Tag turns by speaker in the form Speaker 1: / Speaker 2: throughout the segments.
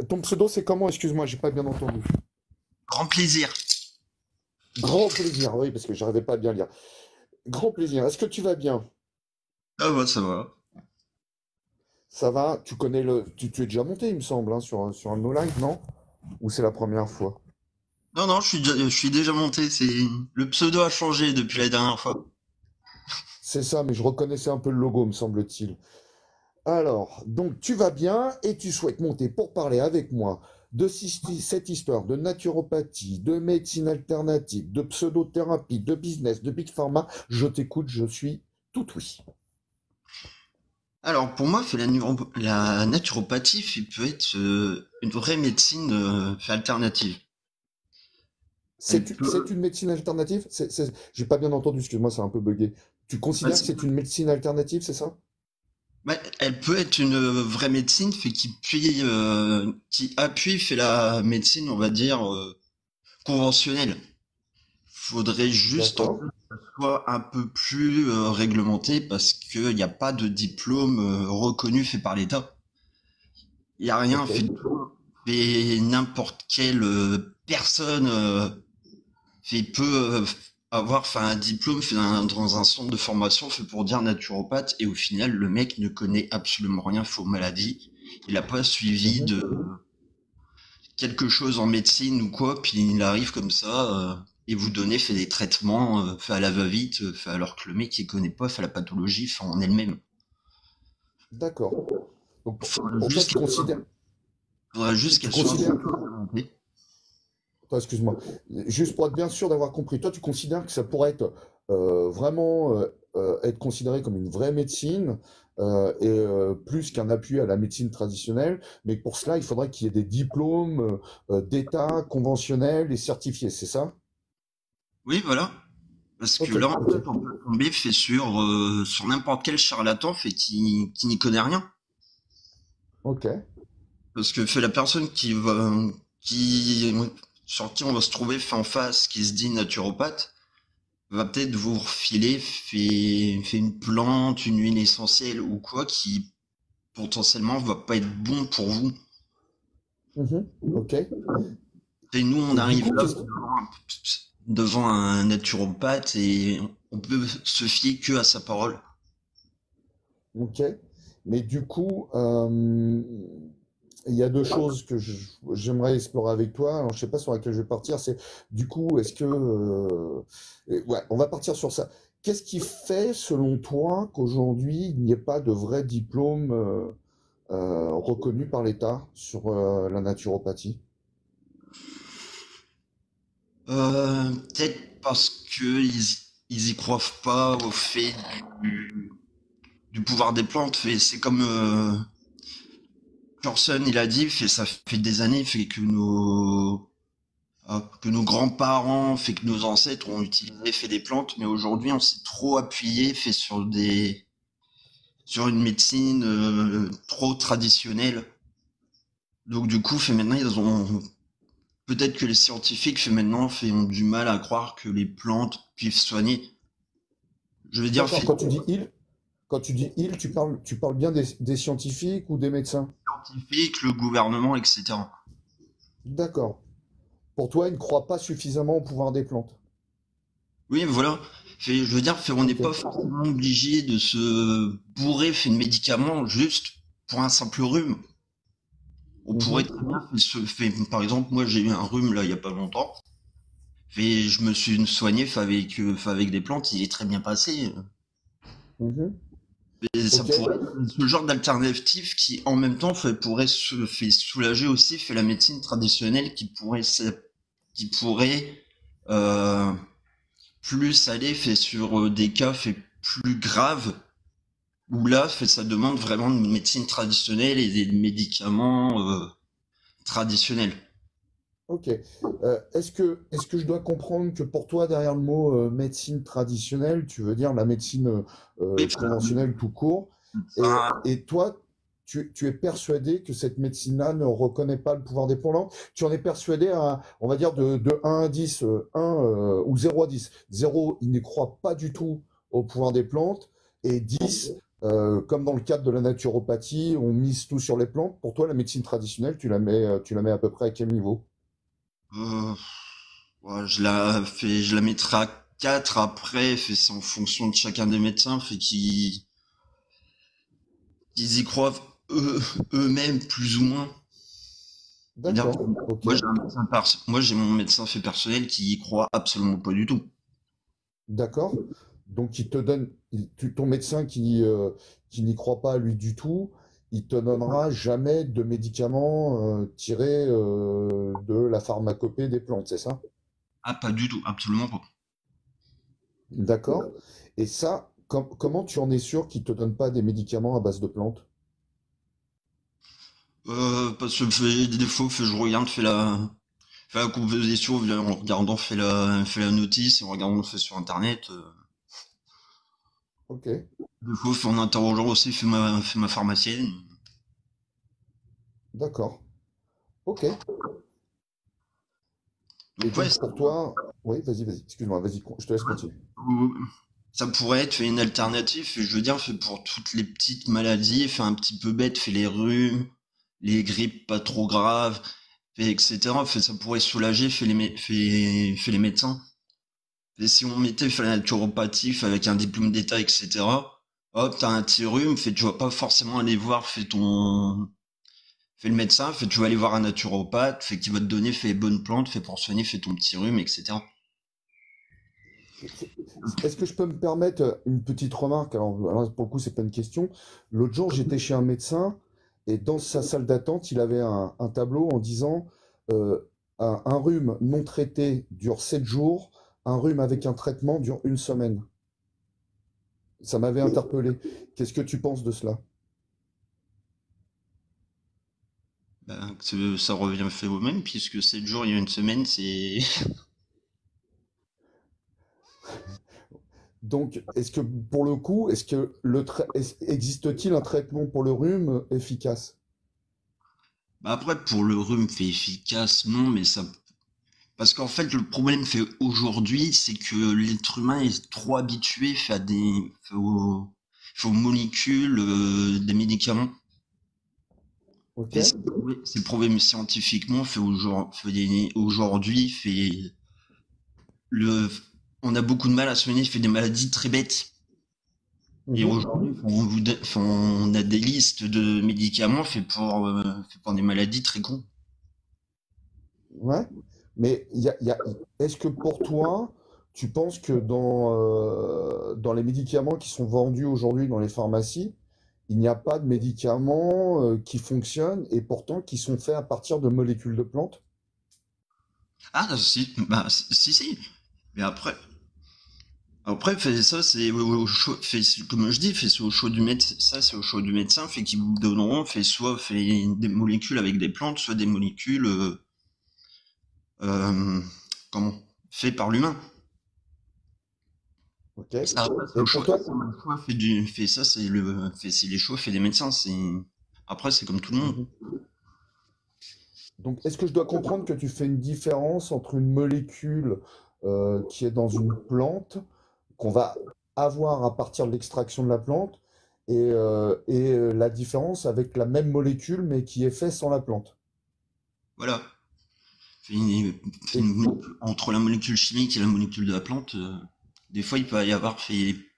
Speaker 1: Ton pseudo, c'est comment? Excuse-moi, j'ai pas bien entendu.
Speaker 2: Grand plaisir.
Speaker 1: Grand plaisir, oui, parce que j'arrivais pas à bien lire. Grand plaisir. Est-ce que tu vas bien?
Speaker 2: Ah ouais, ça va.
Speaker 1: Ça va? Tu connais tu es déjà monté, il me semble, hein, sur un de nos lives, non? Ou c'est la première fois?
Speaker 2: Non, non, je suis déjà monté. Le pseudo a changé depuis la dernière fois.
Speaker 1: C'est ça, mais je reconnaissais un peu le logo, me semble-t-il. Alors, donc tu vas bien et tu souhaites monter pour parler avec moi de cette histoire de naturopathie, de médecine alternative, de pseudothérapie, de business, de big pharma. Je t'écoute, je suis tout oui.
Speaker 2: Alors, pour moi, la naturopathie peut être une vraie médecine alternative. Elle
Speaker 1: C'est
Speaker 2: peut,
Speaker 1: une médecine alternative? J'ai pas bien entendu, excuse-moi, c'est un peu buggé. Tu
Speaker 2: ouais,
Speaker 1: considères que c'est une médecine alternative, c'est ça?
Speaker 2: ouais, elle peut être une vraie médecine qui appuie fait la médecine, on va dire, conventionnelle. Faudrait juste en
Speaker 1: D'accord.
Speaker 2: fait que ça soit un peu plus réglementé parce qu'il n'y a pas de diplôme reconnu fait par l'État. Il n'y a rien
Speaker 1: Ok.
Speaker 2: fait. Et n'importe quelle personne peut avoir fait un diplôme fait dans un centre de formation fait pour dire naturopathe et au final le mec ne connaît absolument rien fait aux maladies. Il n'a pas suivi
Speaker 1: Mhm.
Speaker 2: de quelque chose en médecine ou quoi, puis il arrive comme ça et vous donnez fait des traitements fait à la va-vite, fait alors que le mec il connaît pas fait la pathologie fait en elle-même.
Speaker 1: D'accord. Donc
Speaker 2: Faudrait
Speaker 1: pour toi,
Speaker 2: juste faudrait juste
Speaker 1: tu
Speaker 2: qu'elle soit un peu
Speaker 1: considères,
Speaker 2: plus réglementée.
Speaker 1: attends, excuse-moi, juste pour être bien sûr d'avoir compris, toi, tu considères que ça pourrait être vraiment être considéré comme une vraie médecine plus qu'un appui à la médecine traditionnelle, mais pour cela, il faudrait qu'il y ait des diplômes d'État conventionnels et certifiés, c'est ça?
Speaker 2: Oui, voilà. Parce que
Speaker 1: Ok,
Speaker 2: là, en
Speaker 1: ok,
Speaker 2: fait, on peut tomber fait sur n'importe quel charlatan fait qui n'y connaît rien.
Speaker 1: ok.
Speaker 2: Parce que fait la personne qui, sur qui on va se trouver fait en face, qui se dit naturopathe, va peut-être vous refiler fait une plante, une huile essentielle ou quoi qui potentiellement va pas être bon pour vous.
Speaker 1: Mhm, ok.
Speaker 2: Et nous, on
Speaker 1: Et du
Speaker 2: arrive
Speaker 1: coup,
Speaker 2: là devant un naturopathe et on peut se fier que à sa parole.
Speaker 1: ok. Mais du coup, il y a deux choses que j'aimerais explorer avec toi. Alors, je sais pas sur laquelle je vais partir. C'est du coup, est-ce que, ouais, on va partir sur ça. Qu'est-ce qui fait, selon toi, qu'aujourd'hui il n'y ait pas de vrai diplôme reconnu par l'État sur la naturopathie?
Speaker 2: Peut-être parce que ils y croient pas au fait du, du pouvoir des plantes. C'est comme Corson, il a dit, ça fait des années, fait que nos grands-parents, fait que nos ancêtres ont utilisé, fait des plantes, mais aujourd'hui on s'est trop appuyé, fait sur une médecine trop traditionnelle. Donc du coup, fait maintenant ils ont peut-être que les scientifiques fait maintenant ont du mal à croire que les plantes puissent soigner. Je veux dire,
Speaker 1: D'accord.
Speaker 2: fait
Speaker 1: Quand tu dis il, tu parles bien des scientifiques ou des médecins?
Speaker 2: scientifique, le gouvernement, etc.
Speaker 1: D'accord. Pour toi, ils ne croient pas suffisamment au pouvoir des plantes.
Speaker 2: Oui, voilà. Je veux dire, on n'est
Speaker 1: Ok.
Speaker 2: pas forcément obligé de se bourrer fait de médicaments juste pour un simple rhume. On pourrait
Speaker 1: Mhm.
Speaker 2: très bien par exemple, moi j'ai eu un rhume là il y a pas longtemps. Je me suis soigné fait avec des plantes, il est très bien passé.
Speaker 1: Mhm.
Speaker 2: Et ça
Speaker 1: Ok.
Speaker 2: pourrait être ce genre d'alternative qui en même temps pourrait fait soulager aussi fait la médecine traditionnelle qui pourrait euh, plus aller fait sur des cas fait plus graves où là fait ça demande vraiment une médecine traditionnelle et des médicaments traditionnels.
Speaker 1: Ok. Est-ce que je dois comprendre que pour toi, derrière le mot médecine traditionnelle, tu veux dire la médecine
Speaker 2: Oui,
Speaker 1: conventionnelle tout court,
Speaker 2: enfin,
Speaker 1: et toi, tu es persuadé que cette médecine-là ne reconnaît pas le pouvoir des plantes? Tu en es persuadé à, on va dire, de 1 à 10, 1 ou 0 à 10. 0, il ne croit pas du tout au pouvoir des plantes, et 10, Comme dans le cadre de la naturopathie, on mise tout sur les plantes. Pour toi, la médecine traditionnelle, tu la mets à peu près à quel niveau?
Speaker 2: Euh, ouais, je la mettrai à 4 après, fait c'est en fonction de chacun des médecins, fait qu'ils y croient eux, eux-mêmes plus ou moins. C'est-à-dire,
Speaker 1: D'accord, ok,
Speaker 2: moi moi j'ai mon médecin fait personnel qui y croit absolument pas du tout.
Speaker 1: d'accord. Donc, il te donne, ton médecin qui n'y croit pas lui du tout, il te donnera jamais de médicaments tirés de la pharmacopée des plantes, c'est ça?
Speaker 2: Ah, pas du tout, absolument pas.
Speaker 1: D'accord. Et ça, comment tu en es sûr qu'il te donne pas des médicaments à base de plantes?
Speaker 2: Parce que des fois, je regarde, fais la composition en regardant, fais la notice et en regardant, fait sur internet.
Speaker 1: Ok,
Speaker 2: Des fois, fait en interrogeant aussi, fais ma pharmacienne.
Speaker 1: d'accord. Ok. Et
Speaker 2: Donc ouais,
Speaker 1: donc pour toi, oui, vas-y, excuse-moi, vas-y, je te laisse continuer.
Speaker 2: ça pourrait être fait une alternative, je veux dire, fait pour toutes les petites maladies, fait un petit peu bête, fait les rhumes, les grippes pas trop graves, fait etc. Fait ça pourrait soulager, fait les médecins. Et si on mettait fait la naturopathie, fait avec un diplôme d'état, etc. Hop, t'as un petit rhume, fait tu vas pas forcément aller voir, fait le médecin, fait tu vas aller voir un naturopathe, fait qui va te donner, fait les bonnes plantes, fait pour soigner, fait ton petit rhume, etc.
Speaker 1: Est-ce que je peux me permettre une petite remarque? Alors, pour le coup, c'est pas une question. L'autre jour, j'étais chez un médecin et dans sa salle d'attente, il avait un tableau en disant euh, un rhume non traité dure 7 jours, un rhume avec un traitement dure une semaine. Ça m'avait interpellé. Qu'est-ce que tu penses de cela?
Speaker 2: Ben, ça revient fait au même, puisque 7 jours, il y a une semaine, c'est...
Speaker 1: Donc, est-ce que pour le coup, est-ce que existe-t-il un traitement pour le rhume efficace?
Speaker 2: Bah après, pour le rhume, fait efficace, non, mais ça... Parce qu'en fait, le problème fait aujourd'hui, c'est que l'être humain est trop habitué fait aux molécules des médicaments.
Speaker 1: Ok?
Speaker 2: Et c'est prouvé scientifiquement, aujourd'hui, le, on a beaucoup de mal à soigner, fait des maladies très bêtes. Et
Speaker 1: Mhm.
Speaker 2: aujourd'hui, on a des listes de médicaments fait pour des maladies très cons.
Speaker 1: Ouais. Mais est-ce que pour toi, tu penses que dans les médicaments qui sont vendus aujourd'hui dans les pharmacies, il n'y a pas de médicaments qui fonctionnent et pourtant qui sont faits à partir de molécules de plantes?
Speaker 2: Ah, si, bah, si, si. Mais après, fait ça, c'est comme je dis, fait c'est au choix du médecin, ça, c'est au choix du médecin, fait qu'ils vous donneront, fait des molécules avec des plantes, soit des molécules, euh, comment, fait par l'humain.
Speaker 1: Ok.
Speaker 2: Ça, après, c'est
Speaker 1: Et
Speaker 2: au
Speaker 1: pour
Speaker 2: choix,
Speaker 1: toi,
Speaker 2: c'est le choix, fait ça, c'est les choix, fait des médecins, après, c'est comme tout le monde.
Speaker 1: Mhm. Donc, est-ce que je dois comprendre que tu fais une différence entre une molécule qui est dans une plante, qu'on va avoir à partir de l'extraction de la plante, et la différence avec la même molécule, mais qui est faite sans la plante?
Speaker 2: Voilà.
Speaker 1: Et
Speaker 2: Entre la molécule chimique et la molécule de la plante, des fois, il peut y avoir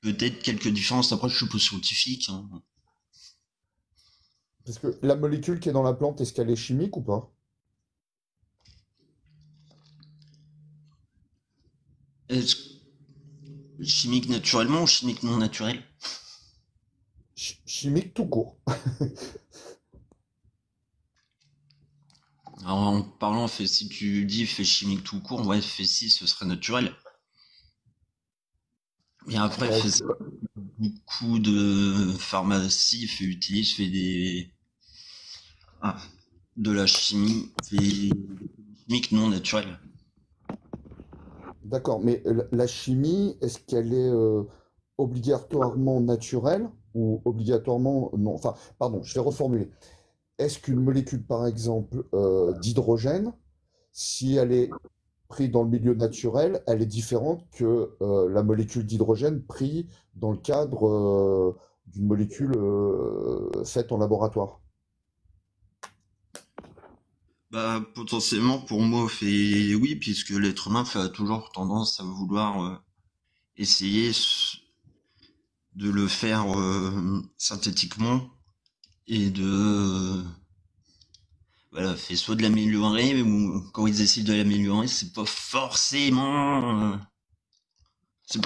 Speaker 2: peut-être quelques différences. Après, je suis pas scientifique, hein.
Speaker 1: parce que la molécule qui est dans la plante, est-ce qu'elle est chimique ou pas?
Speaker 2: Est-ce chimique naturellement ou chimique non naturelle?
Speaker 1: Chimique tout court.
Speaker 2: Alors, en parlant, si tu dis fait chimique tout court, ouais, fait si, ce serait naturel. Et après,
Speaker 1: Ouais, c'est pas-
Speaker 2: beaucoup de pharmacies ah, de la chimie, fait chimique non naturelle.
Speaker 1: D'accord, mais la chimie, est-ce qu'elle est obligatoirement naturelle ou obligatoirement non? Enfin, pardon, je vais reformuler. Est-ce qu'une molécule, par exemple, d'hydrogène, si elle est prise dans le milieu naturel, elle est différente que la molécule d'hydrogène prise dans le cadre d'une molécule faite en laboratoire.
Speaker 2: Bah, potentiellement, pour moi, fait oui, puisque l'être humain a toujours tendance à vouloir essayer de le faire synthétiquement et de voilà, fait soit de l'améliorer, ou quand ils essayent de l'améliorer, c'est pas
Speaker 1: Ok,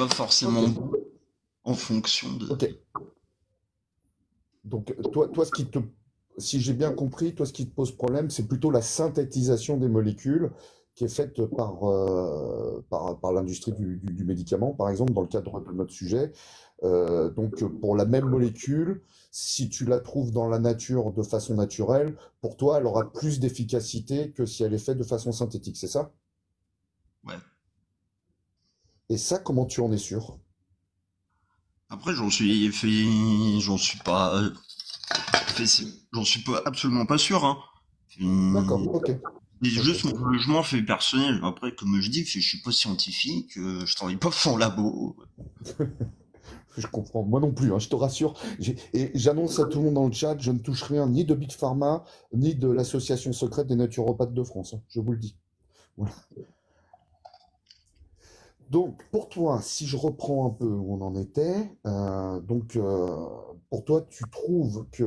Speaker 2: forcément bon en fonction de.
Speaker 1: ok. Donc, toi, si j'ai bien compris, toi, ce qui te pose problème, c'est plutôt la synthétisation des molécules qui est faite par l'industrie du médicament, par exemple, dans le cadre de notre sujet. Donc, pour la même molécule, si tu la trouves dans la nature de façon naturelle, pour toi, elle aura plus d'efficacité que si elle est faite de façon synthétique, c'est ça?
Speaker 2: Ouais.
Speaker 1: Et ça, comment tu en es sûr?
Speaker 2: Après, j'en suis pas, j'en suis pas absolument pas sûr, hein.
Speaker 1: D'accord,
Speaker 2: Hum,
Speaker 1: ok,
Speaker 2: C'est
Speaker 1: ok.
Speaker 2: juste mon jugement fait personnel. Après, comme je dis, je suis pas scientifique, je travaille pas en labo.
Speaker 1: Je comprends, moi non plus, hein, je te rassure. Et j'annonce à tout le monde dans le chat, je ne touche rien ni de Big Pharma, ni de l'association secrète des naturopathes de France, hein, je vous le dis. Voilà. Donc, pour toi, si je reprends un peu où on en était, pour toi, tu trouves que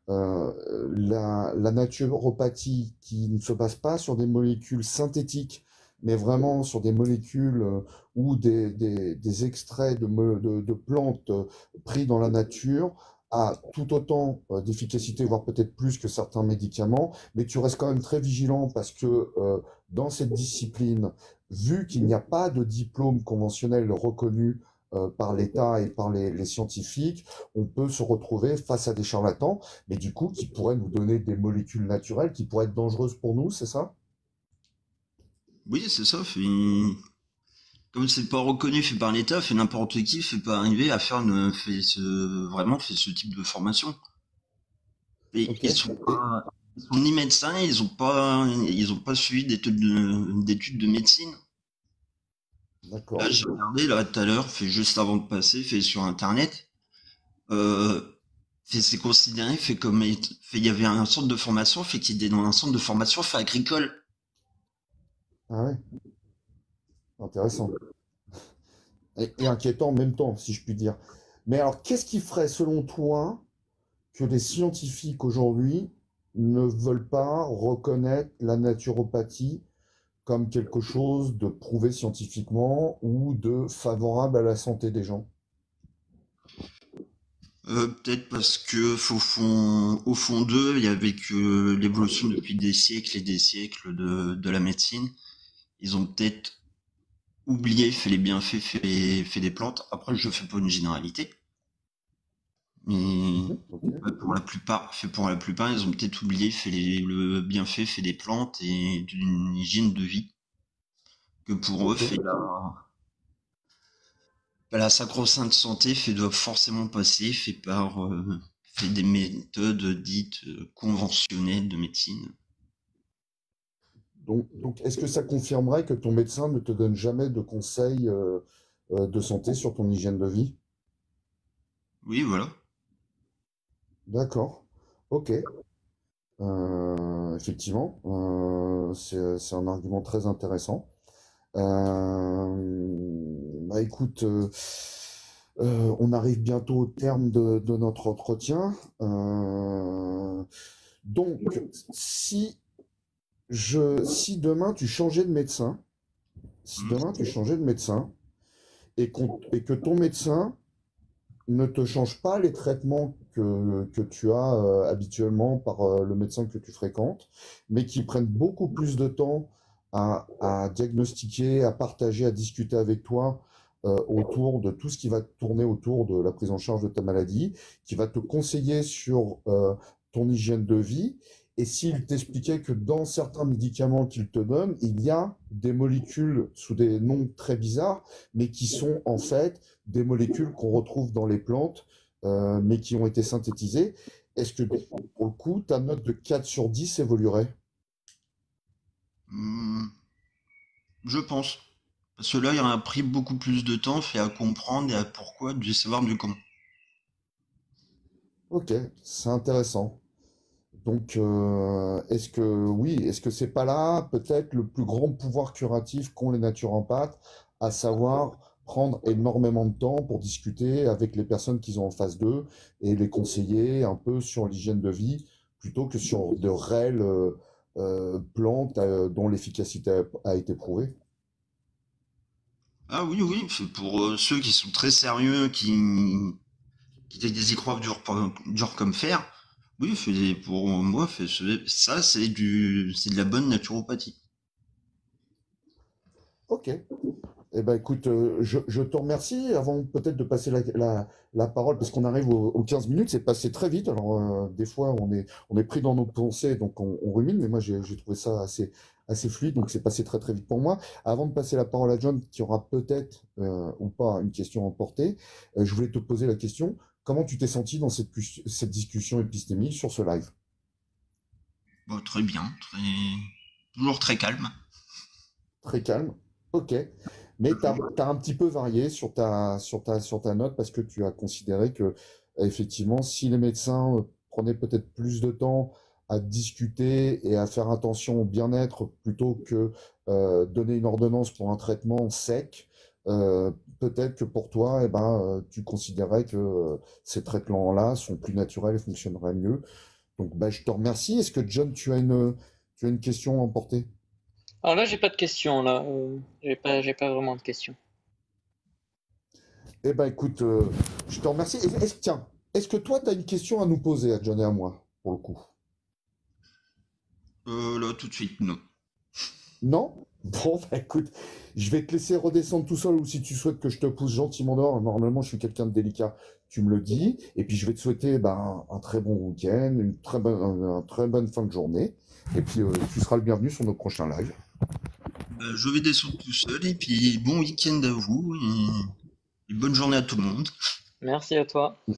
Speaker 1: la naturopathie qui ne se base pas sur des molécules synthétiques, mais vraiment sur des molécules ou des extraits de plantes pris dans la nature, a tout autant d'efficacité, voire peut-être plus que certains médicaments, mais tu restes quand même très vigilant parce que dans cette discipline, vu qu'il n'y a pas de diplôme conventionnel reconnu par l'État et par les scientifiques, on peut se retrouver face à des charlatans mais du coup, qui pourrait nous donner des molécules naturelles qui pourraient être dangereuses pour nous, c'est ça?
Speaker 2: Oui, c'est ça. Comme c'est pas reconnu, fait par l'État, fait n'importe qui, fait pas arriver à vraiment fait ce type de formation. Et
Speaker 1: Ok. Et
Speaker 2: ils sont ni médecins, ils ont pas suivi d'études de médecine. Là,
Speaker 1: d'accord.
Speaker 2: j'ai regardé, là, tout à l'heure, fait juste avant de passer, fait sur Internet, euh, c'est considéré, il y avait un centre de formation, fait qu'il était dans un centre de formation, fait agricole.
Speaker 1: Ah ouais, intéressant. Et inquiétant en même temps, si je puis dire. Mais alors, qu'est-ce qui ferait, selon toi, que les scientifiques aujourd'hui ne veulent pas reconnaître la naturopathie comme quelque chose de prouvé scientifiquement ou de favorable à la santé des gens?
Speaker 2: Peut-être parce que au fond d'eux, il y avait que l'évolution depuis des siècles et des siècles de la médecine. Ils ont peut-être oublié, fait les bienfaits, fait des plantes. Après, je fais pas une généralité, mais
Speaker 1: Mhm, ok.
Speaker 2: ouais, pour la plupart, ils ont peut-être oublié, le bienfait, fait des plantes et d'une hygiène de vie que pour eux,
Speaker 1: Ok.
Speaker 2: la sacro-sainte santé doit forcément passer, fait des méthodes dites conventionnelles de médecine.
Speaker 1: Donc, est-ce que ça confirmerait que ton médecin ne te donne jamais de conseils de santé sur ton hygiène de vie?
Speaker 2: Oui, voilà.
Speaker 1: D'accord. Ok. Effectivement, c'est un argument très intéressant. Bah écoute, on arrive bientôt au terme de notre entretien. Donc, si demain tu changeais de médecin, si demain tu changeais de médecin et que ton médecin ne te change pas les traitements que tu as habituellement par le médecin que tu fréquentes, mais qui prennent beaucoup plus de temps à diagnostiquer, à partager, à discuter avec toi autour de tout ce qui va tourner autour de la prise en charge de ta maladie, qui va te conseiller sur ton hygiène de vie. Et s'il t'expliquait que dans certains médicaments qu'il te donne, il y a des molécules sous des noms très bizarres, mais qui sont en fait des molécules qu'on retrouve dans les plantes, mais qui ont été synthétisées. Est-ce que, pour le coup, ta note de 4 sur 10 évoluerait?
Speaker 2: Hmm, je pense. Parce que là, il y aurait pris beaucoup plus de temps fait à comprendre et à pourquoi du savoir du comment.
Speaker 1: Ok, c'est intéressant. Donc, est-ce que c'est pas là peut-être le plus grand pouvoir curatif qu'ont les naturopathes, à savoir prendre énormément de temps pour discuter avec les personnes qu'ils ont en face d'eux et les conseiller un peu sur l'hygiène de vie plutôt que sur de réelles plantes dont l'efficacité a été prouvée?
Speaker 2: Ah oui, oui, c'est pour ceux qui sont très sérieux, qui y croient dur comme fer. Oui, pour moi, ça, c'est de la bonne naturopathie.
Speaker 1: Ok. Eh ben, écoute, je te remercie. Avant peut-être de passer la parole, parce qu'on arrive aux 15 minutes, c'est passé très vite. Alors, des fois, on est pris dans nos pensées, donc on rumine, mais moi, j'ai trouvé ça assez fluide, donc c'est passé très, très vite pour moi. Avant de passer la parole à John, qui aura peut-être ou pas une question à emporter, je voulais te poser la question, comment tu t'es senti dans cette discussion épistémique sur ce live?
Speaker 2: Bon, très bien, toujours très calme.
Speaker 1: Très calme. Ok. Mais tu as un petit peu varié sur ta note parce que tu as considéré que, effectivement, si les médecins prenaient peut-être plus de temps à discuter et à faire attention au bien-être plutôt que donner une ordonnance pour un traitement sec, peut-être que pour toi, eh ben, tu considérais que ces traitements-là sont plus naturels et fonctionneraient mieux. Donc, bah, je te remercie. Est-ce que, John, tu as une question à emporter?
Speaker 3: Alors là, j'ai pas de questions, là. J'ai pas vraiment de questions.
Speaker 1: Eh ben écoute, je te remercie. Tiens, est-ce que toi, tu as une question à nous poser, à John et à moi, pour le coup?
Speaker 2: Là, tout de suite, non.
Speaker 1: Non? Bon, bah écoute, je vais te laisser redescendre tout seul ou si tu souhaites que je te pousse gentiment dehors. Normalement, je suis quelqu'un de délicat, tu me le dis. Et puis, je vais te souhaiter ben, un très bon week-end, une très bonne fin de journée. Et puis, tu seras le bienvenu sur nos prochains lives.
Speaker 2: Je vais descendre tout seul et puis bon week-end à vous et bonne journée à tout le monde.
Speaker 3: Merci à toi.